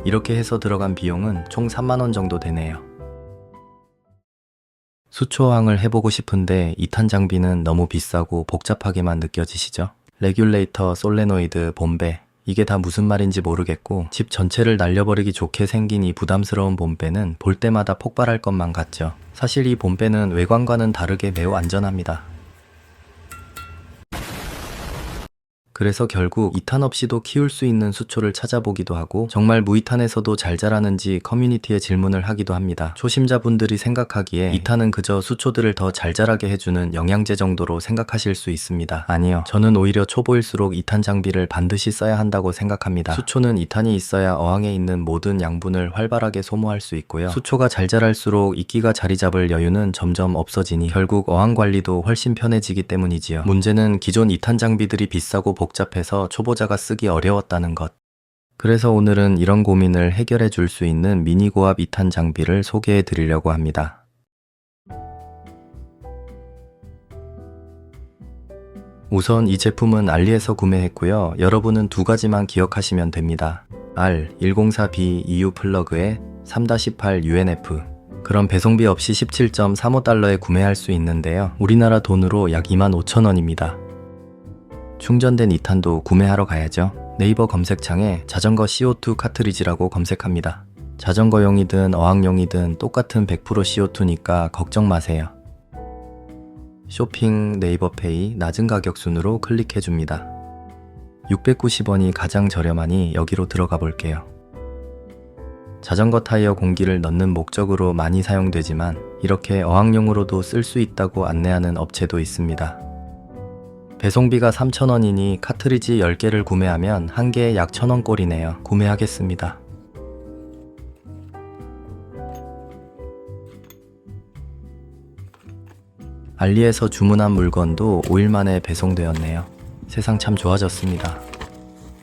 이렇게 해서 들어간 비용은 총 3만원 정도 되네요. 수초항을 해보고 싶은데 2탄 장비는 너무 비싸고 복잡하게만 느껴지시죠? 레귤레이터, 솔레노이드, 봄배, 이게 다 무슨 말인지 모르겠고 집 전체를 날려버리기 좋게 생긴 이 부담스러운 봄배는 볼 때마다 폭발할 것만 같죠. 사실 이 봄배는 외관과는 다르게 매우 안전합니다. 그래서 결국 2탄 없이도 키울 수 있는 수초를 찾아보기도 하고 정말 무이탄에서도 잘 자라는지 커뮤니티에 질문을 하기도 합니다. 초심자분들이 생각하기에 2탄은 그저 수초들을 더 잘 자라게 해주는 영양제 정도로 생각하실 수 있습니다. 아니요. 저는 오히려 초보일수록 2탄 장비를 반드시 써야 한다고 생각합니다. 수초는 2탄이 있어야 어항에 있는 모든 양분을 활발하게 소모할 수 있고요. 수초가 잘 자랄수록 이끼가 자리 잡을 여유는 점점 없어지니 결국 어항 관리도 훨씬 편해지기 때문이지요. 문제는 기존 2탄 장비들이 비싸고 복잡해서 초보자가 쓰기 어려웠다는 것. 그래서 오늘은 이런 고민을 해결해 줄 수 있는 미니고압 2탄 장비를 소개해 드리려고 합니다. 우선 이 제품은 알리에서 구매했고요. 여러분은 두 가지만 기억하시면 됩니다. R104B EU 플러그에 3-8 UNF. 그럼 배송비 없이 17.35달러에 구매할 수 있는데요. 우리나라 돈으로 약 25,000원입니다. 충전된 2탄도 구매하러 가야죠. 네이버 검색창에 자전거 CO2 카트리지라고 검색합니다. 자전거용이든 어항용이든 똑같은 100% CO2니까 걱정 마세요. 쇼핑, 네이버페이, 낮은 가격 순으로 클릭해줍니다. 690원이 가장 저렴하니 여기로 들어가 볼게요. 자전거 타이어 공기를 넣는 목적으로 많이 사용되지만 이렇게 어항용으로도 쓸 수 있다고 안내하는 업체도 있습니다. 배송비가 3,000원이니 카트리지 10개를 구매하면 한 개에 약 1,000원 꼴이네요. 구매하겠습니다. 알리에서 주문한 물건도 5일 만에 배송되었네요. 세상 참 좋아졌습니다.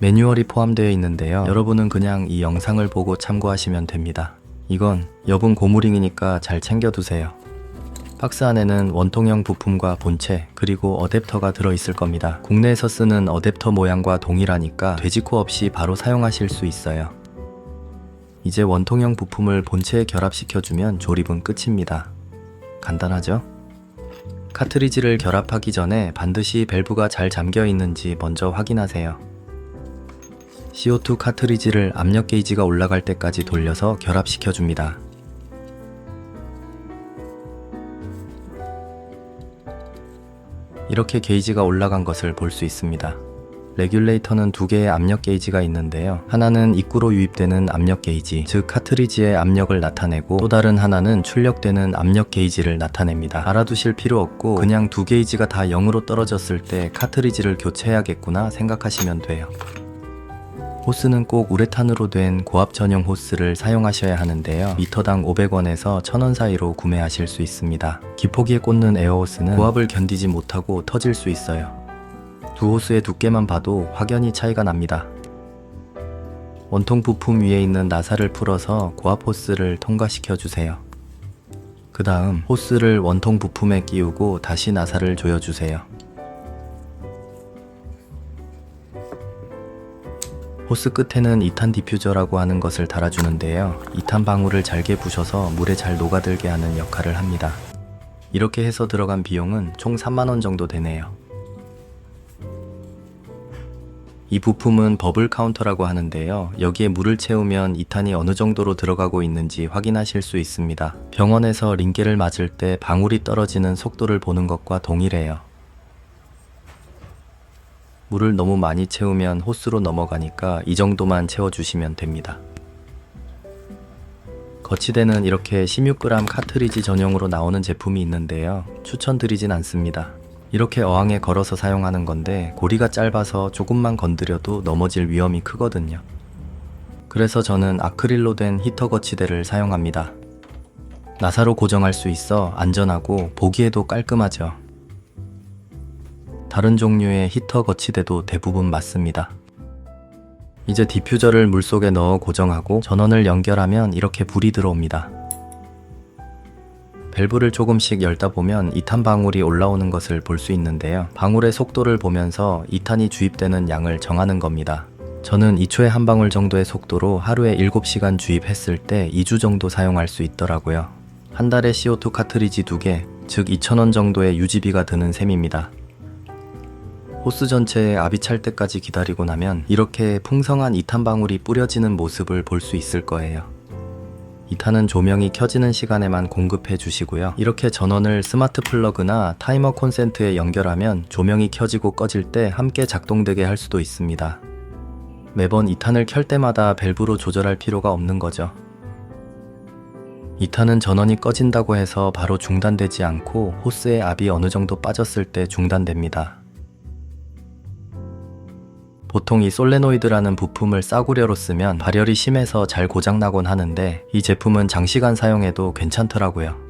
매뉴얼이 포함되어 있는데요. 여러분은 그냥 이 영상을 보고 참고하시면 됩니다. 이건 여분 고무링이니까 잘 챙겨두세요. 박스 안에는 원통형 부품과 본체 그리고 어댑터가 들어있을 겁니다. 국내에서 쓰는 어댑터 모양과 동일하니까 돼지코 없이 바로 사용하실 수 있어요. 이제 원통형 부품을 본체에 결합시켜주면 조립은 끝입니다. 간단하죠? 카트리지를 결합하기 전에 반드시 밸브가 잘 잠겨 있는지 먼저 확인하세요. CO2 카트리지를 압력 게이지가 올라갈 때까지 돌려서 결합시켜줍니다. 이렇게 게이지가 올라간 것을 볼 수 있습니다. 레귤레이터는 두 개의 압력 게이지가 있는데요. 하나는 입구로 유입되는 압력 게이지, 즉 카트리지의 압력을 나타내고 또 다른 하나는 출력되는 압력 게이지를 나타냅니다. 알아두실 필요 없고 그냥 두 게이지가 다 0으로 떨어졌을 때 카트리지를 교체해야겠구나 생각하시면 돼요. 호스는 꼭 우레탄으로 된 고압 전용 호스를 사용하셔야 하는데요. 미터당 500원에서 1,000원 사이로 구매하실 수 있습니다. 기포기에 꽂는 에어호스는 고압을 견디지 못하고 터질 수 있어요. 두 호스의 두께만 봐도 확연히 차이가 납니다. 원통 부품 위에 있는 나사를 풀어서 고압 호스를 통과시켜 주세요. 그 다음 호스를 원통 부품에 끼우고 다시 나사를 조여주세요. 호스 끝에는 2탄 디퓨저라고 하는 것을 달아주는데요. 2탄 방울을 잘게 부셔서 물에 잘 녹아들게 하는 역할을 합니다. 이렇게 해서 들어간 비용은 총 3만원 정도 되네요. 이 부품은 버블 카운터라고 하는데요. 여기에 물을 채우면 2탄이 어느 정도로 들어가고 있는지 확인하실 수 있습니다. 병원에서 링게를 맞을 때 방울이 떨어지는 속도를 보는 것과 동일해요. 물을 너무 많이 채우면 호스로 넘어가니까 이 정도만 채워주시면 됩니다. 거치대는 이렇게 16g 카트리지 전용으로 나오는 제품이 있는데요. 추천드리진 않습니다. 이렇게 어항에 걸어서 사용하는 건데 고리가 짧아서 조금만 건드려도 넘어질 위험이 크거든요. 그래서 저는 아크릴로 된 히터 거치대를 사용합니다. 나사로 고정할 수 있어 안전하고 보기에도 깔끔하죠. 다른 종류의 히터 거치대도 대부분 맞습니다. 이제 디퓨저를 물속에 넣어 고정하고 전원을 연결하면 이렇게 불이 들어옵니다. 밸브를 조금씩 열다 보면 2탄 방울이 올라오는 것을 볼 수 있는데요. 방울의 속도를 보면서 2탄이 주입되는 양을 정하는 겁니다. 저는 2초에 한 방울 정도의 속도로 하루에 7시간 주입했을 때 2주 정도 사용할 수 있더라고요. 한 달에 CO2 카트리지 2개, 즉 2,000원 정도의 유지비가 드는 셈입니다. 호스 전체에 압이 찰 때까지 기다리고 나면 이렇게 풍성한 2탄 방울이 뿌려지는 모습을 볼 수 있을 거예요. 2탄은 조명이 켜지는 시간에만 공급해 주시고요. 이렇게 전원을 스마트 플러그나 타이머 콘센트에 연결하면 조명이 켜지고 꺼질 때 함께 작동되게 할 수도 있습니다. 매번 2탄을 켤 때마다 밸브로 조절할 필요가 없는 거죠. 2탄은 전원이 꺼진다고 해서 바로 중단되지 않고 호스의 압이 어느 정도 빠졌을 때 중단됩니다. 보통 이 솔레노이드라는 부품을 싸구려로 쓰면 발열이 심해서 잘 고장나곤 하는데 이 제품은 장시간 사용해도 괜찮더라고요.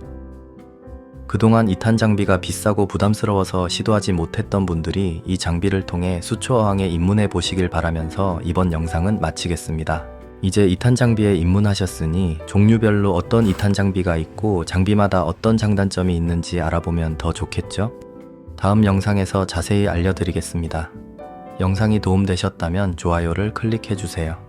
그동안 2탄 장비가 비싸고 부담스러워서 시도하지 못했던 분들이 이 장비를 통해 수초어항에 입문해 보시길 바라면서 이번 영상은 마치겠습니다. 이제 2탄 장비에 입문하셨으니 종류별로 어떤 2탄 장비가 있고 장비마다 어떤 장단점이 있는지 알아보면 더 좋겠죠? 다음 영상에서 자세히 알려드리겠습니다. 영상이 도움되셨다면 좋아요를 클릭해주세요.